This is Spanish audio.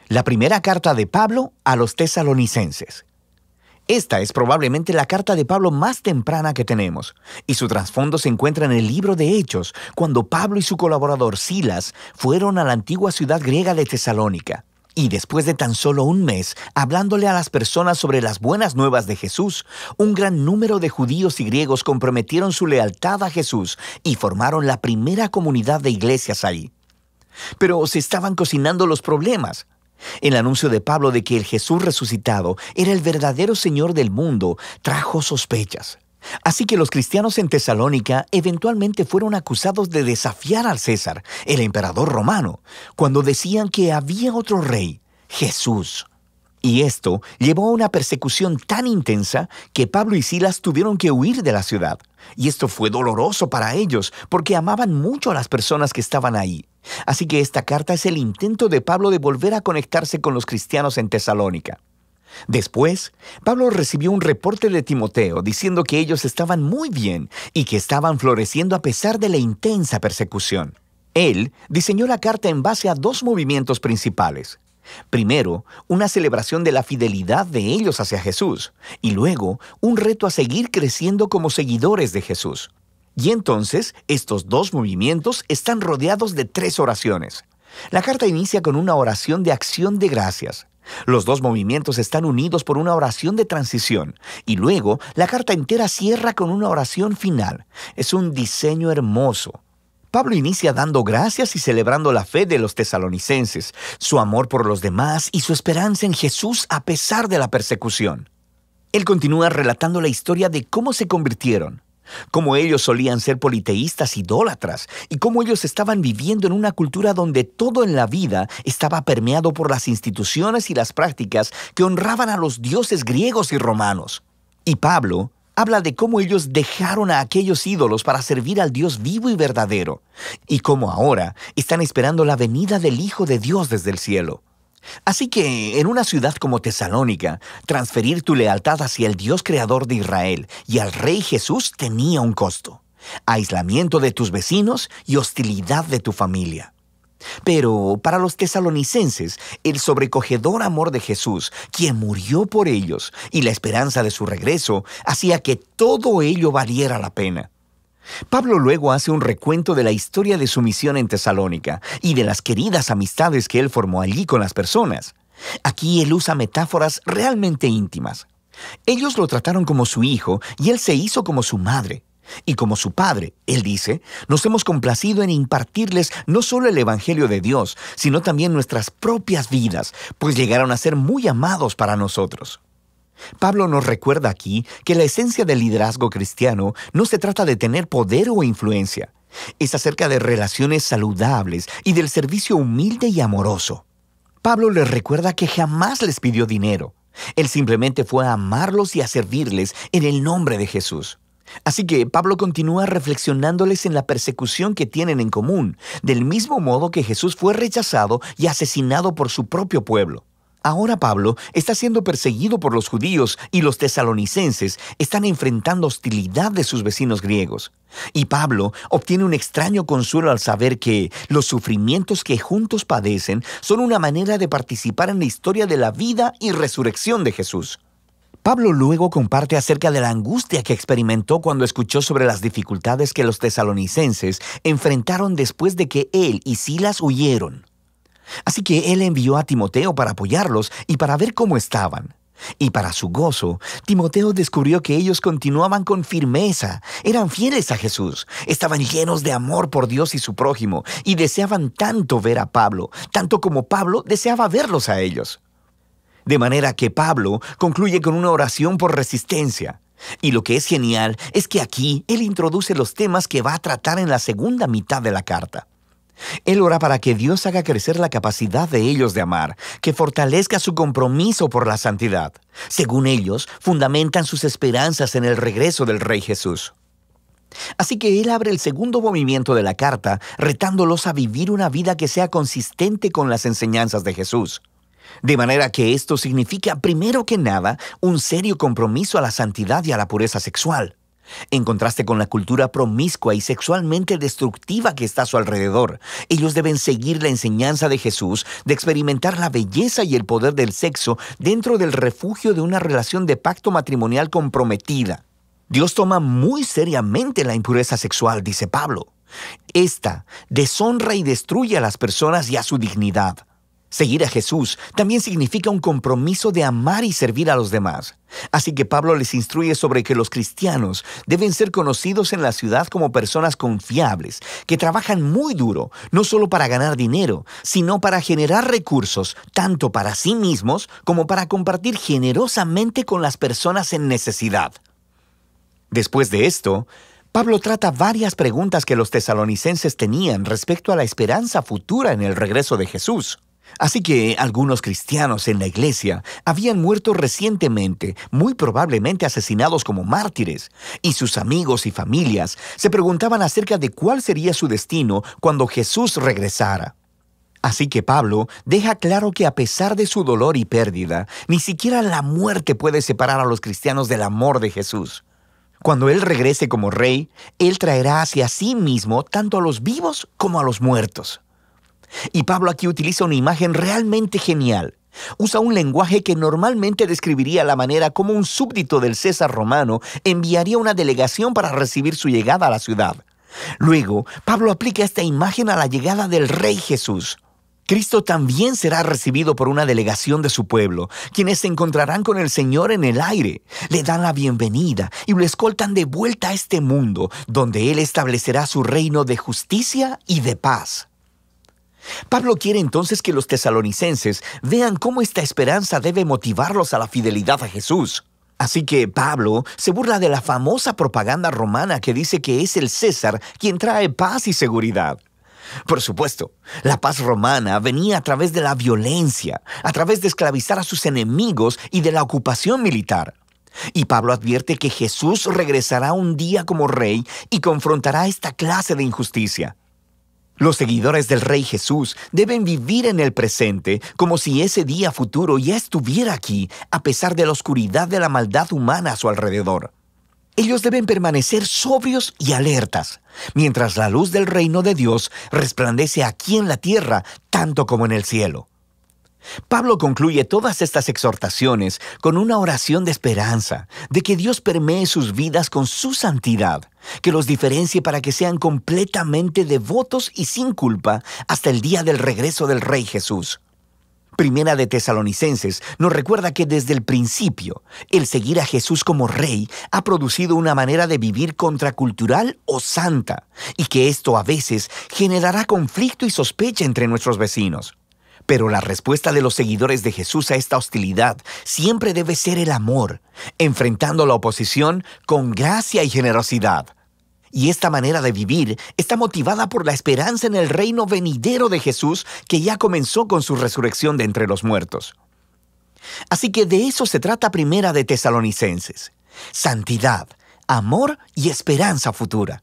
La primera carta de Pablo a los tesalonicenses. Esta es probablemente la carta de Pablo más temprana que tenemos, y su trasfondo se encuentra en el libro de Hechos, cuando Pablo y su colaborador Silas fueron a la antigua ciudad griega de Tesalónica. Y después de tan solo un mes, hablándole a las personas sobre las buenas nuevas de Jesús, un gran número de judíos y griegos comprometieron su lealtad a Jesús y formaron la primera comunidad de iglesias ahí. Pero se estaban cocinando los problemas. El anuncio de Pablo de que el Jesús resucitado era el verdadero Señor del mundo trajo sospechas. Así que los cristianos en Tesalónica eventualmente fueron acusados de desafiar al César, el emperador romano, cuando decían que había otro rey, Jesús. Y esto llevó a una persecución tan intensa que Pablo y Silas tuvieron que huir de la ciudad. Y esto fue doloroso para ellos porque amaban mucho a las personas que estaban ahí. Así que esta carta es el intento de Pablo de volver a conectarse con los cristianos en Tesalónica. Después, Pablo recibió un reporte de Timoteo diciendo que ellos estaban muy bien y que estaban floreciendo a pesar de la intensa persecución. Él diseñó la carta en base a dos movimientos principales. Primero, una celebración de la fidelidad de ellos hacia Jesús, y luego, un reto a seguir creciendo como seguidores de Jesús. Y entonces, estos dos movimientos están rodeados de tres oraciones. La carta inicia con una oración de acción de gracias. Los dos movimientos están unidos por una oración de transición, y luego la carta entera cierra con una oración final. Es un diseño hermoso. Pablo inicia dando gracias y celebrando la fe de los tesalonicenses, su amor por los demás y su esperanza en Jesús a pesar de la persecución. Él continúa relatando la historia de cómo se convirtieron, cómo ellos solían ser politeístas idólatras y cómo ellos estaban viviendo en una cultura donde todo en la vida estaba permeado por las instituciones y las prácticas que honraban a los dioses griegos y romanos. Y Pablo habla de cómo ellos dejaron a aquellos ídolos para servir al Dios vivo y verdadero, y cómo ahora están esperando la venida del Hijo de Dios desde el cielo. Así que, en una ciudad como Tesalónica, transferir tu lealtad hacia el Dios creador de Israel y al Rey Jesús tenía un costo: aislamiento de tus vecinos y hostilidad de tu familia. Pero para los tesalonicenses, el sobrecogedor amor de Jesús, quien murió por ellos, y la esperanza de su regreso, hacía que todo ello valiera la pena. Pablo luego hace un recuento de la historia de su misión en Tesalónica y de las queridas amistades que él formó allí con las personas. Aquí él usa metáforas realmente íntimas. Ellos lo trataron como su hijo y él se hizo como su madre. Y como su padre, él dice, nos hemos complacido en impartirles no solo el Evangelio de Dios, sino también nuestras propias vidas, pues llegaron a ser muy amados para nosotros. Pablo nos recuerda aquí que la esencia del liderazgo cristiano no se trata de tener poder o influencia. Es acerca de relaciones saludables y del servicio humilde y amoroso. Pablo les recuerda que jamás les pidió dinero. Él simplemente fue a amarlos y a servirles en el nombre de Jesús. Así que Pablo continúa reflexionándoles en la persecución que tienen en común, del mismo modo que Jesús fue rechazado y asesinado por su propio pueblo. Ahora Pablo está siendo perseguido por los judíos y los tesalonicenses están enfrentando hostilidad de sus vecinos griegos. Y Pablo obtiene un extraño consuelo al saber que los sufrimientos que juntos padecen son una manera de participar en la historia de la vida y resurrección de Jesús. Pablo luego comparte acerca de la angustia que experimentó cuando escuchó sobre las dificultades que los tesalonicenses enfrentaron después de que él y Silas huyeron. Así que él envió a Timoteo para apoyarlos y para ver cómo estaban. Y para su gozo, Timoteo descubrió que ellos continuaban con firmeza, eran fieles a Jesús, estaban llenos de amor por Dios y su prójimo, y deseaban tanto ver a Pablo, tanto como Pablo deseaba verlos a ellos. De manera que Pablo concluye con una oración por resistencia. Y lo que es genial es que aquí él introduce los temas que va a tratar en la segunda mitad de la carta. Él ora para que Dios haga crecer la capacidad de ellos de amar, que fortalezca su compromiso por la santidad. Según ellos, fundamentan sus esperanzas en el regreso del Rey Jesús. Así que él abre el segundo movimiento de la carta, retándolos a vivir una vida que sea consistente con las enseñanzas de Jesús. De manera que esto significa, primero que nada, un serio compromiso a la santidad y a la pureza sexual. En contraste con la cultura promiscua y sexualmente destructiva que está a su alrededor, ellos deben seguir la enseñanza de Jesús de experimentar la belleza y el poder del sexo dentro del refugio de una relación de pacto matrimonial comprometida. Dios toma muy seriamente la impureza sexual, dice Pablo. Esta deshonra y destruye a las personas y a su dignidad. Seguir a Jesús también significa un compromiso de amar y servir a los demás. Así que Pablo les instruye sobre que los cristianos deben ser conocidos en la ciudad como personas confiables, que trabajan muy duro, no solo para ganar dinero, sino para generar recursos, tanto para sí mismos como para compartir generosamente con las personas en necesidad. Después de esto, Pablo trata varias preguntas que los tesalonicenses tenían respecto a la esperanza futura en el regreso de Jesús. Así que algunos cristianos en la iglesia habían muerto recientemente, muy probablemente asesinados como mártires, y sus amigos y familias se preguntaban acerca de cuál sería su destino cuando Jesús regresara. Así que Pablo deja claro que a pesar de su dolor y pérdida, ni siquiera la muerte puede separar a los cristianos del amor de Jesús. Cuando Él regrese como rey, Él traerá hacia sí mismo tanto a los vivos como a los muertos. Y Pablo aquí utiliza una imagen realmente genial. Usa un lenguaje que normalmente describiría la manera como un súbdito del César romano enviaría una delegación para recibir su llegada a la ciudad. Luego, Pablo aplica esta imagen a la llegada del Rey Jesús. Cristo también será recibido por una delegación de su pueblo, quienes se encontrarán con el Señor en el aire, le dan la bienvenida y lo escoltan de vuelta a este mundo, donde Él establecerá su reino de justicia y de paz. Pablo quiere entonces que los tesalonicenses vean cómo esta esperanza debe motivarlos a la fidelidad a Jesús. Así que Pablo se burla de la famosa propaganda romana que dice que es el César quien trae paz y seguridad. Por supuesto, la paz romana venía a través de la violencia, a través de esclavizar a sus enemigos y de la ocupación militar. Y Pablo advierte que Jesús regresará un día como rey y confrontará esta clase de injusticia. Los seguidores del Rey Jesús deben vivir en el presente como si ese día futuro ya estuviera aquí, a pesar de la oscuridad de la maldad humana a su alrededor. Ellos deben permanecer sobrios y alertas, mientras la luz del reino de Dios resplandece aquí en la tierra, tanto como en el cielo. Pablo concluye todas estas exhortaciones con una oración de esperanza, de que Dios permee sus vidas con su santidad, que los diferencie para que sean completamente devotos y sin culpa hasta el día del regreso del Rey Jesús. Primera de Tesalonicenses nos recuerda que desde el principio, el seguir a Jesús como Rey ha producido una manera de vivir contracultural o santa, y que esto a veces generará conflicto y sospecha entre nuestros vecinos. Pero la respuesta de los seguidores de Jesús a esta hostilidad siempre debe ser el amor, enfrentando la oposición con gracia y generosidad. Y esta manera de vivir está motivada por la esperanza en el reino venidero de Jesús que ya comenzó con su resurrección de entre los muertos. Así que de eso se trata Primera de Tesalonicenses: santidad, amor y esperanza futura.